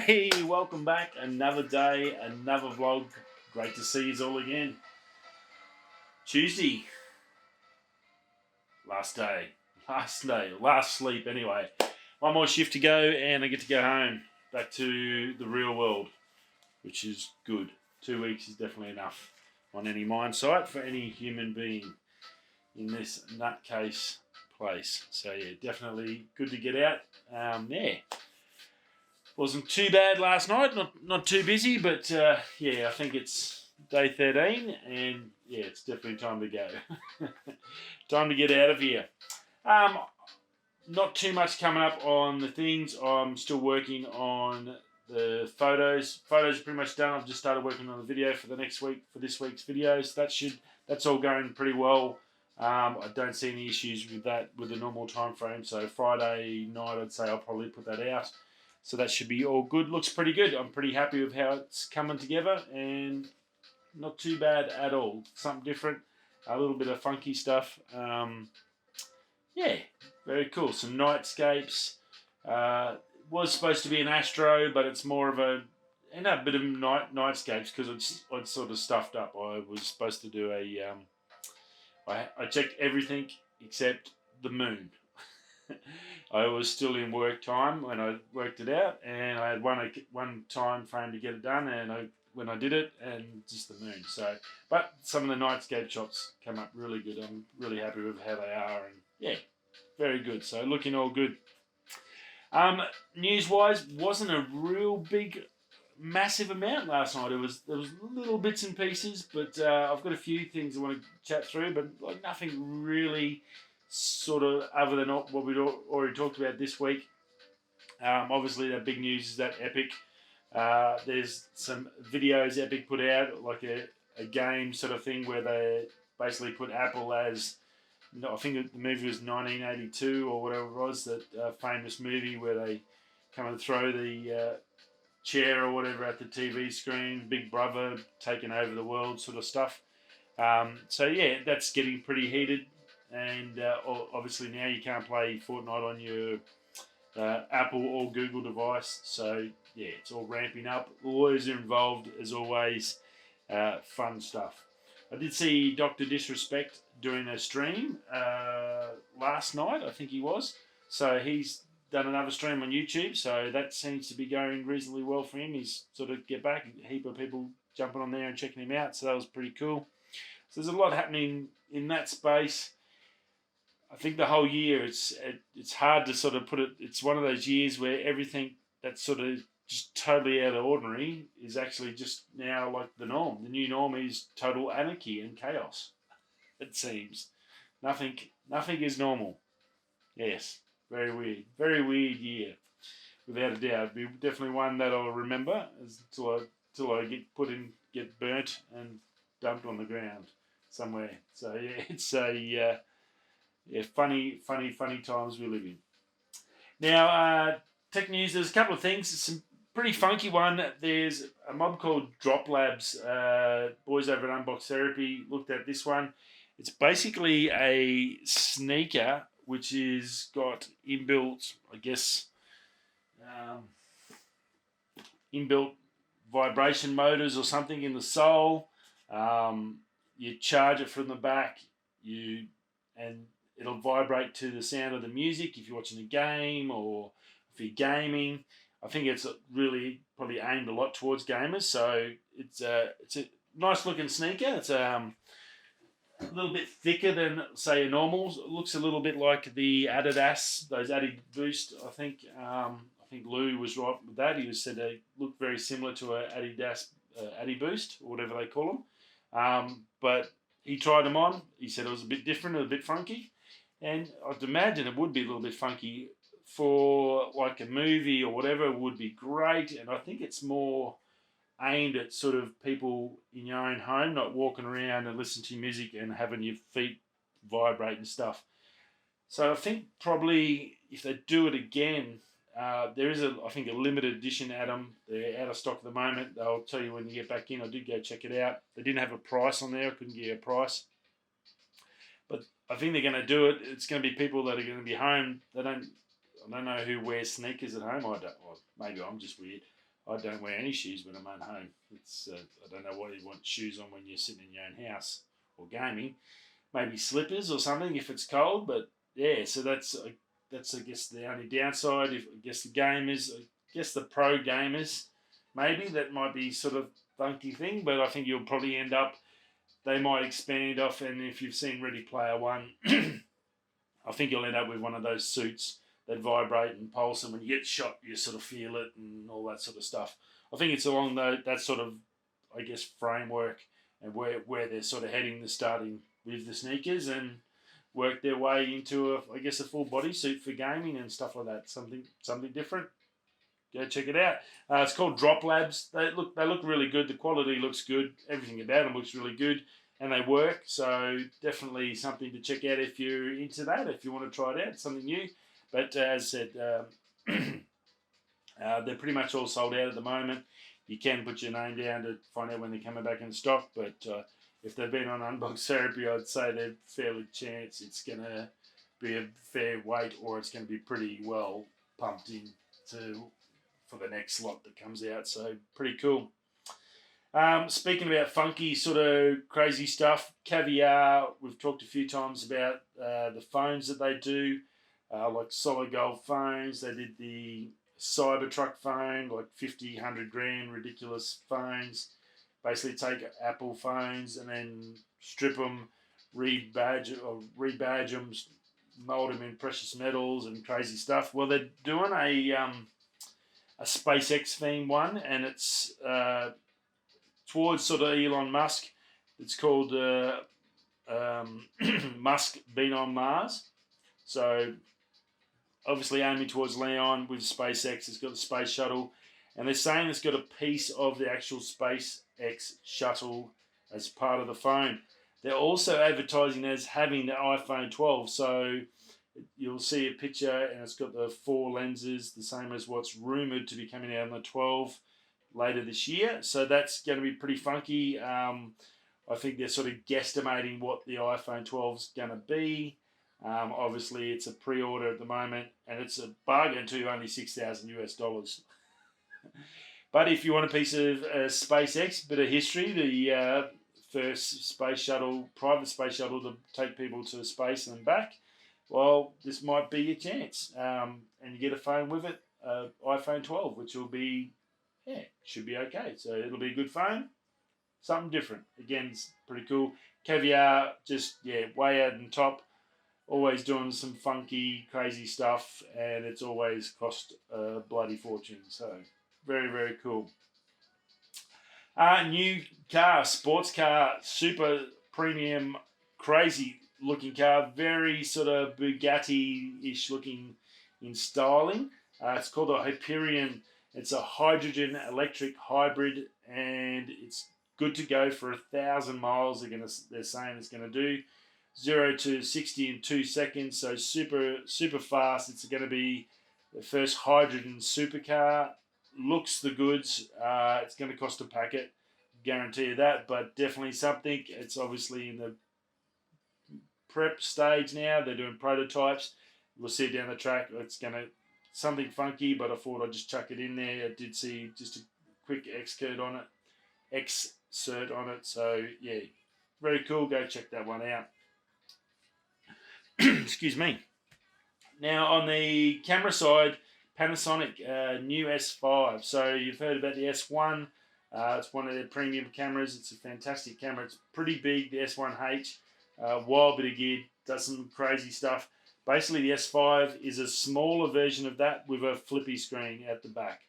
Hey, welcome back. Another day, another vlog. Great to see you all again. Tuesday, last day, last sleep anyway. One more shift to go and I get to go home, back to the real world, which is good. 2 weeks is definitely enough on any mine site for any human being in this nutcase place. So yeah, definitely good to get out. Wasn't too bad last night, not too busy, but yeah, I think it's day 13, and yeah, it's definitely time to go. Time to get out of here. Not too much coming up on the things. I'm still working on the photos. Photos are pretty much done. I've just started working on the video for the next week, for this week's videos. That's all going pretty well. I don't see any issues with that with the normal time frame. So Friday night, I'd say I'll probably put that out. So that should be all good. Looks pretty good. I'm pretty happy with how it's coming together, and not too bad at all. Something different, a little bit of funky stuff. Yeah, very cool. Some nightscapes. Was supposed to be an Astro, but it's more of a bit of nightscapes because it's sort of stuffed up. I was supposed to do a I checked everything except the moon. I was still in work time when I worked it out, and I had one time frame to get it done, and when I did it, and just the moon. So, but some of the nightscape shots come up really good. I'm really happy with how they are, and yeah, very good. So looking all good. News-wise, wasn't a real big, massive amount last night. There was little bits and pieces, but I've got a few things I want to chat through, but like nothing really sort of other than what we'd already talked about this week. Obviously, the big news is that Epic. There's some videos Epic put out, like a game sort of thing where they basically put Apple as, I think the movie was 1982 or whatever it was, that famous movie where they come and throw the chair or whatever at the TV screen, Big Brother taking over the world sort of stuff. So yeah, that's getting pretty heated, and obviously now you can't play Fortnite on your Apple or Google device. So yeah, it's all ramping up. Lawyers are involved as always. Fun stuff. I did see Dr. Disrespect doing a stream last night, I think he was. So he's done another stream on YouTube, so that seems to be going reasonably well for him. He's sort of get back, a heap of people jumping on there and checking him out, so that was pretty cool. So there's a lot happening in that space. I think the whole year, it's hard to sort of put it. It's one of those years where everything that's sort of just totally out of ordinary is actually just now like the norm. The new norm is total anarchy and chaos. It seems nothing is normal. Yes, very weird year, without a doubt. It'll be definitely one that I'll remember until I get burnt and dumped on the ground somewhere. So yeah, it's a funny times we live in. Now, tech news. There's a couple of things. Some pretty funky one. There's a mob called Drop Labs. Boys over at Unbox Therapy looked at this one. It's basically a sneaker which is got inbuilt, I guess, inbuilt vibration motors or something in the sole. You charge it from the back, and it'll vibrate to the sound of the music if you're watching a game or if you're gaming. I think it's really probably aimed a lot towards gamers. So it's a nice looking sneaker. It's a little bit thicker than, say, a normal. It looks a little bit like the Adidas, those Adi Boost. I think Lou was right with that. He said they look very similar to a Adidas Adi Boost or whatever they call them. But he tried them on. He said it was a bit different, a bit funky, and I'd imagine it would be a little bit funky for like a movie or whatever. It would be great, and I think it's more aimed at sort of people in your own home, not walking around and listening to music and having your feet vibrate and stuff. So I think probably if they do it again, there is I think a limited edition Adam. They're out of stock at the moment. They'll tell you when you get back in. I did go check it out. They didn't have a price on there. I couldn't get a price. But I think they're going to do it. It's going to be people that are going to be home. I don't know who wears sneakers at home. I don't. Well, maybe I'm just weird. I don't wear any shoes when I'm at home. It's I don't know why you want shoes on when you're sitting in your own house or gaming. Maybe slippers or something if it's cold. But yeah, so that's I guess the only downside. If I guess the gamers, I guess the pro gamers, maybe that might be sort of funky thing. But I think you'll probably end up. They might expand off, and if you've seen Ready Player One, I think you'll end up with one of those suits that vibrate and pulse, and when you get shot, you sort of feel it and all that sort of stuff. I think it's along that sort of, I guess, framework and where they're sort of heading. They're starting with the sneakers and work their way into I guess a full body suit for gaming and stuff like that. Something different. Go check it out. It's called Drop Labs. They look really good. The quality looks good. Everything about them looks really good, and they work. So definitely something to check out if you're into that. If you want to try it out, it's something new. But as I said, they're pretty much all sold out at the moment. You can put your name down to find out when they're coming back in stock. But if they've been on Unbox Therapy, I'd say they're fairly chance it's going to be a fair wait, or it's going to be pretty well pumped in for the next lot that comes out. So pretty cool. Speaking about funky sort of crazy stuff, Caviar, we've talked a few times about the phones that they do, like solid gold phones. They did the Cybertruck phone, like 50, 100 grand, ridiculous phones. Basically take Apple phones and then strip them, rebadge them, mold them in precious metals and crazy stuff. Well, they're doing a SpaceX theme one, and it's towards sort of Elon Musk. It's called Musk Being on Mars. So obviously aiming towards Leon with SpaceX. It's got the space shuttle, and they're saying it's got a piece of the actual SpaceX shuttle as part of the phone. They're also advertising as having the iPhone 12, so you'll see a picture and it's got the 4 lenses, the same as what's rumoured to be coming out on the 12 later this year. So that's going to be pretty funky. I think they're sort of guesstimating what the iPhone 12 is going to be. Obviously, it's a pre-order at the moment, and it's a bargain too, only $6,000 US. But if you want a piece of SpaceX, bit of history, the first space shuttle, private space shuttle to take people to space and back, well, this might be your chance. And you get a phone with it, iPhone 12, which will be, should be okay. So it'll be a good phone. Something different. Again, it's pretty cool. Caviar, just, way out on top. Always doing some funky, crazy stuff. And it's always cost a bloody fortune. So, very, very cool. New car, sports car, super premium, crazy looking car, very sort of Bugatti-ish looking in styling. It's called a Hyperion. It's a hydrogen electric hybrid, and it's good to go for 1,000 miles. They're saying it's going to do 0 to 60 in 2 seconds, so super fast. It's going to be the first hydrogen supercar. Looks the goods. It's going to cost a packet, guarantee you that, but definitely something. It's obviously in the prep stage now. They're doing prototypes. We'll see it down the track. It's going to something funky, but I thought I'd just chuck it in there. I did see just a quick excerpt on it. So yeah, very cool. Go check that one out. Excuse me. Now on the camera side, Panasonic new S5. So you've heard about the S1. It's one of their premium cameras. It's a fantastic camera. It's pretty big, the S1H. Wild bit of gear, does some crazy stuff. Basically, the S5 is a smaller version of that with a flippy screen at the back,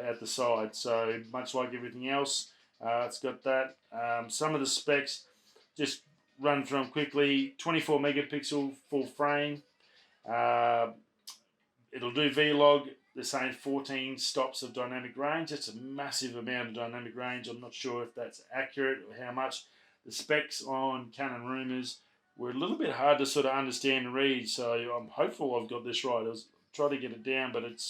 at the side. So much like everything else, it's got that. Some of the specs, just run through them quickly. 24 megapixel full frame. It'll do Vlog. They're saying 14 stops of dynamic range. That's a massive amount of dynamic range. I'm not sure if that's accurate or how much. The specs on Canon Rumors were a little bit hard to sort of understand and read, so I'm hopeful I've got this right. I was trying to get it down, but it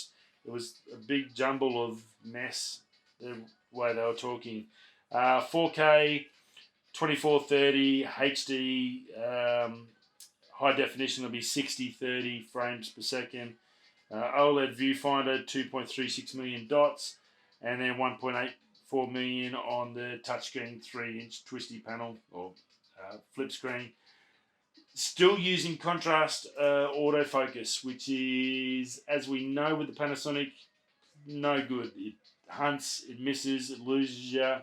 was a big jumble of mess the way they were talking. 4K, 2430 HD, high definition will be 60/30 frames per second. OLED viewfinder, 2.36 million dots. and then 1.84 million on the touchscreen 3-inch twisty panel or flip screen. Still using contrast autofocus, which is, as we know with the Panasonic, no good. It hunts, it misses, it loses you.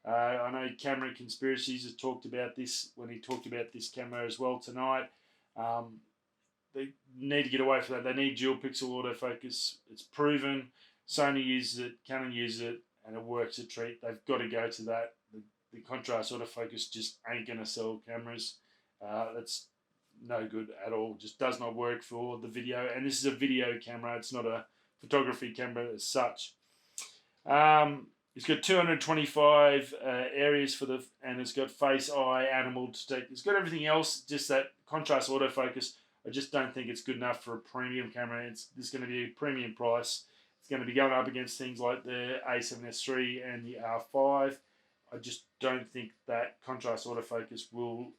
I know Camera Conspiracies has talked about this when he talked about this camera as well tonight. They need to get away from that. They need dual pixel autofocus. It's proven. Sony uses it, Canon uses it, and it works a treat. They've got to go to that. The contrast autofocus just ain't going to sell cameras. That's no good at all. Just does not work for the video. And this is a video camera. It's not a photography camera as such. It's got 225 areas for and it's got face, eye, animal detect. It's got everything else. Just that contrast autofocus. I just don't think it's good enough for a premium camera. It's going to be a premium price. It's going to be going up against things like the A7S3 and the R5. I just don't think that contrast autofocus will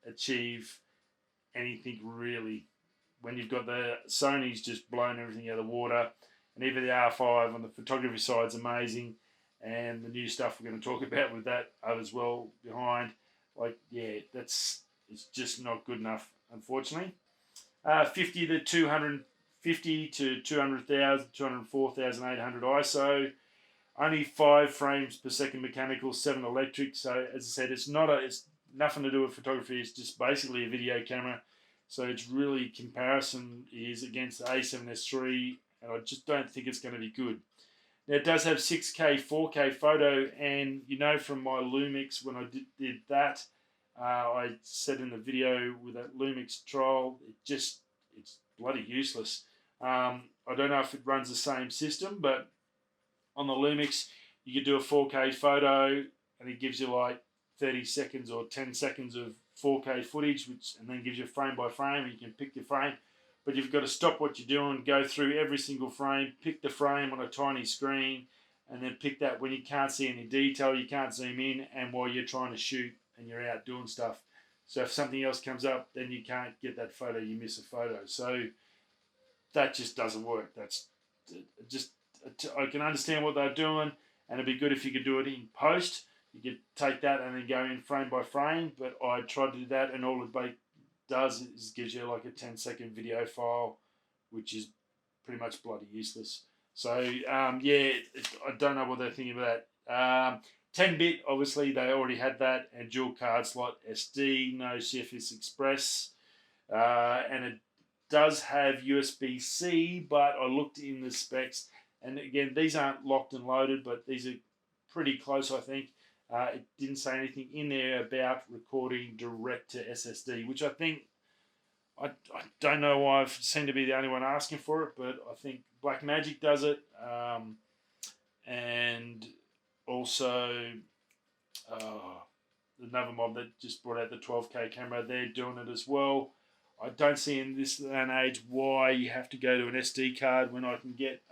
achieve anything really. When you've got the Sony's just blown everything out of the water, and even the R5 on the photography side is amazing, and the new stuff we're going to talk about with that as well behind, like, yeah, it's just not good enough, unfortunately. 50 to 250 to 200,000, 204,800 ISO, only 5 frames per second mechanical, 7 electric. So as I said, it's nothing to do with photography. It's just basically a video camera. So it's really comparison is against the A7S III, and I just don't think it's going to be good. Now it does have 6K, 4K photo, and you know from my Lumix when I did that, I said in the video with that Lumix trial, it's bloody useless. I don't know if it runs the same system, but on the Lumix you could do a 4K photo, and it gives you like 30 seconds or 10 seconds of 4K footage, and then gives you frame by frame, and you can pick your frame. But you've got to stop what you're doing, go through every single frame, pick the frame on a tiny screen, and then pick that when you can't see any detail, you can't zoom in, and while you're trying to shoot and you're out doing stuff. So if something else comes up, then you can't get that photo, you miss a photo. So that just doesn't work. That's just, I can understand what they're doing, and it'd be good if you could do it in post. You could take that and then go in frame by frame, but I tried to do that, and all it does is gives you like a 10-second video file, which is pretty much bloody useless. So yeah, I don't know what they're thinking about that. 10-bit, obviously they already had that, and dual card slot SD, no CFS Express, and it does have USB-C, but I looked in the specs, and again, these aren't locked and loaded, but these are pretty close, I think. It didn't say anything in there about recording direct to SSD, which I think, I don't know why I seem to be the only one asking for it, but I think Blackmagic does it, and also another mob that just brought out the 12K camera, they're doing it as well. I don't see in this day and age why you have to go to an SD card when I can get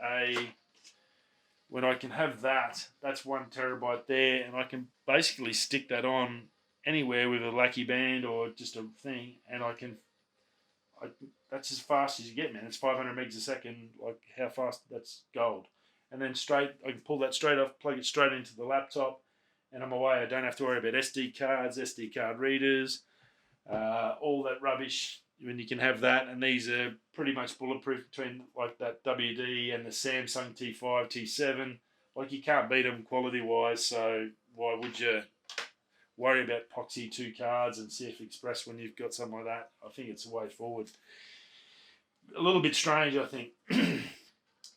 when I can have that's 1 terabyte there, and I can basically stick that on anywhere with a lucky band or just a thing, and that's as fast as you get, man. It's 500 megs a second, like how fast, that's gold. And then I can pull that straight off, plug it straight into the laptop, and I'm away. I don't have to worry about SD cards, SD card readers, all that rubbish. When you can have that, and these are pretty much bulletproof between like that WD and the Samsung T5, T7. Like you can't beat them quality wise, so why would you worry about Proxy 2 cards and CF Express when you've got something like that? I think it's the way forward. A little bit strange, I think.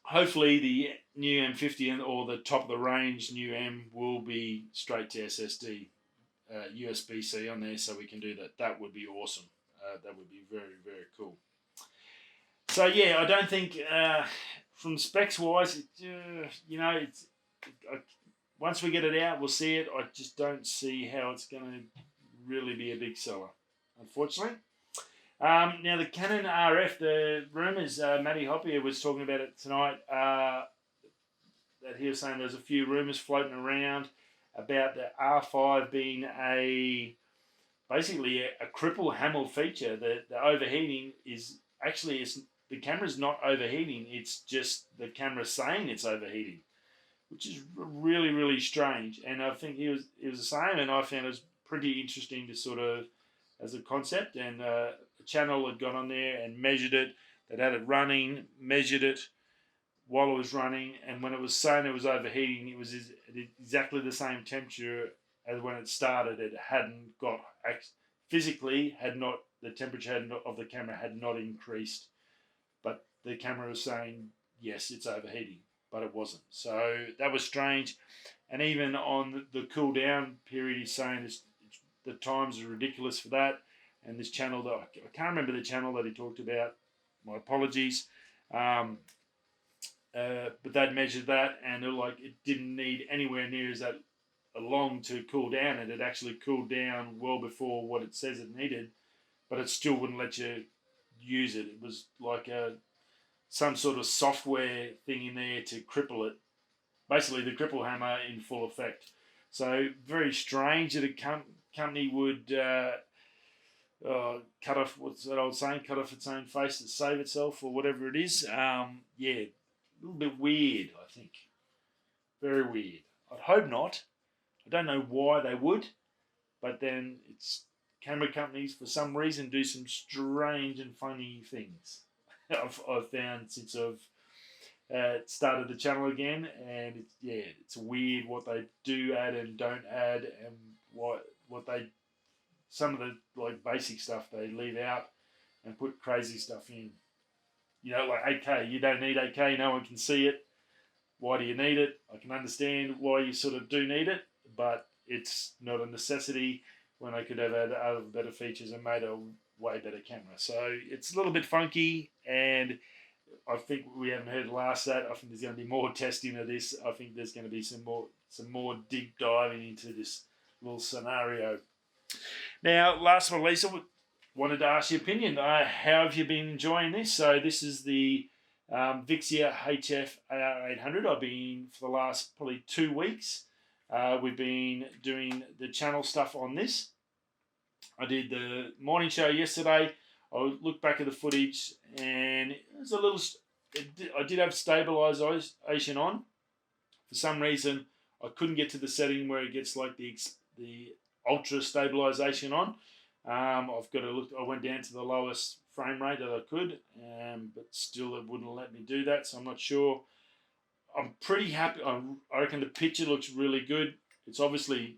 Hopefully the new M50 or the top of the range new M will be straight to SSD, USB-C on there, so we can do that. That would be awesome. That would be very, very cool. So yeah, I don't think from specs wise, once we get it out, we'll see it. I just don't see how it's going to really be a big seller, unfortunately. Now the Canon RF, the rumours, Matty Hoppier was talking about it tonight, that he was saying there's a few rumours floating around about the R5 being basically a cripple Hamel feature. The overheating is actually, the camera's not overheating, it's just the camera saying it's overheating. which is really, really strange. And I think he was the same, and I found it was pretty interesting to sort of, as a concept. And the channel had gone on there and measured it. They'd had it running, measured it while it was running, and when it was saying it was overheating, it was exactly the same temperature as when it started. It hadn't got, physically had not, the temperature of the camera had not increased, but the camera was saying yes, it's overheating, but it wasn't. So that was strange. And even on the cool down period, he's saying the times are ridiculous for that. And this channel, that I can't remember the channel that he talked about, my apologies, but they'd measured that, and it didn't need anywhere near as that long to cool down. It had actually cooled down well before what it says it needed, but it still wouldn't let you use it. It was like some sort of software thing in there to cripple it. Basically, the cripple hammer in full effect. So very strange that a company would cut off, what's that old saying, cut off its own face to save itself, or whatever it is. Yeah, a little bit weird, I think. Very weird. I'd hope not. I don't know why they would, but then it's camera companies, for some reason, do some strange and funny things. I've found since I've started the channel again, and it's weird what they do add and don't add, and what they, some of the basic stuff they leave out and put crazy stuff in. You know, like 8K. You don't need 8K. No one can see it. Why do you need it? I can understand why you sort of do need it, but it's not a necessity when I could have had other better features and made a way better camera. So it's a little bit funky, and I think we haven't heard last that. I think there's going to be more testing of this. I think there's going to be some more deep diving into this little scenario. Now, last but not least, I wanted to ask your opinion. How have you been enjoying this? So this is the Vixia HF AR800. I've been, for the last probably 2 weeks, we've been doing the channel stuff on this. I did the morning show yesterday. I looked back at the footage, and it was a little, I did have stabilization on. For some reason, I couldn't get to the setting where it gets like the ultra stabilization on. I've got to look. I went down to the lowest frame rate that I could, but still it wouldn't let me do that. So I'm not sure. I'm pretty happy. I reckon the picture looks really good. It's obviously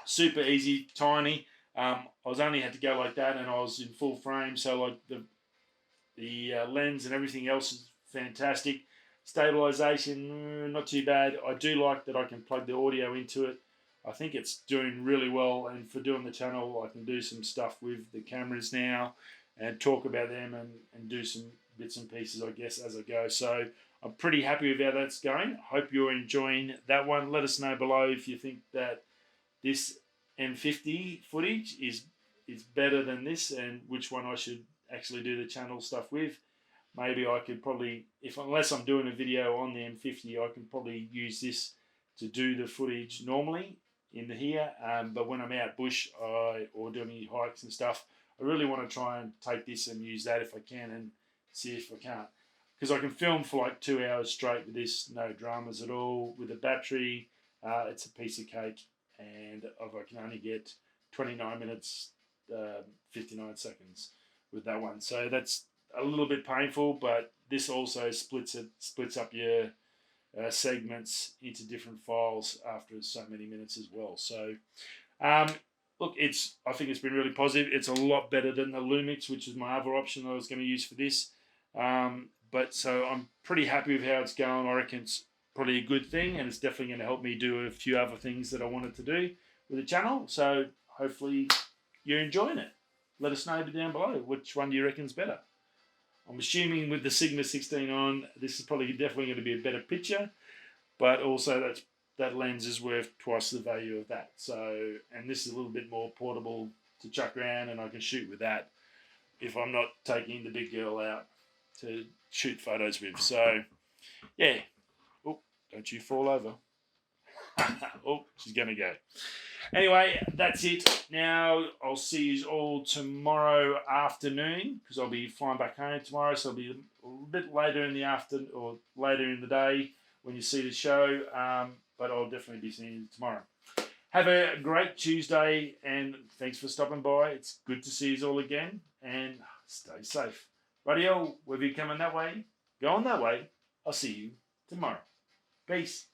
super easy, tiny. I was only had to go like that, and I was in full frame. So like the lens and everything else is fantastic. Stabilization, not too bad. I do like that I can plug the audio into it. I think it's doing really well, and for doing the channel, I can do some stuff with the cameras now and talk about them and do some bits and pieces, I guess, as I go. So I'm pretty happy with how that's going. Hope you're enjoying that one. Let us know below if you think that this M50 footage is better than this, and which one I should actually do the channel stuff with. Maybe I could probably, unless I'm doing a video on the M50, I can probably use this to do the footage normally in here. But when I'm out bush or doing any hikes and stuff, I really want to try and take this and use that if I can, and see if I can't. Because I can film for like 2 hours straight with this, no dramas at all. With the battery, it's a piece of cake, and I can only get 29 minutes, 59 seconds with that one. So that's a little bit painful, but this also splits up your segments into different files after so many minutes as well. So look, I think it's been really positive. It's a lot better than the Lumix, which is my other option that I was going to use for this. But so I'm pretty happy with how it's going. I reckon it's probably a good thing, and it's definitely going to help me do a few other things that I wanted to do with the channel. So hopefully you're enjoying it. Let us know down below which one do you reckon is better. I'm assuming with the Sigma 16 on, this is probably definitely going to be a better picture, but also that lens is worth twice the value of that. So, and this is a little bit more portable to chuck around, and I can shoot with that if I'm not taking the big girl out to shoot photos with. So, yeah. Oh, don't you fall over. Oh, she's going to go. Anyway, that's it. Now, I'll see you all tomorrow afternoon, because I'll be flying back home tomorrow, so it'll be a little bit later in the afternoon, or later in the day, when you see the show, but I'll definitely be seeing you tomorrow. Have a great Tuesday, and thanks for stopping by. It's good to see you all again, and stay safe. Radio, whether you're coming that way, go on that way. I'll see you tomorrow. Peace.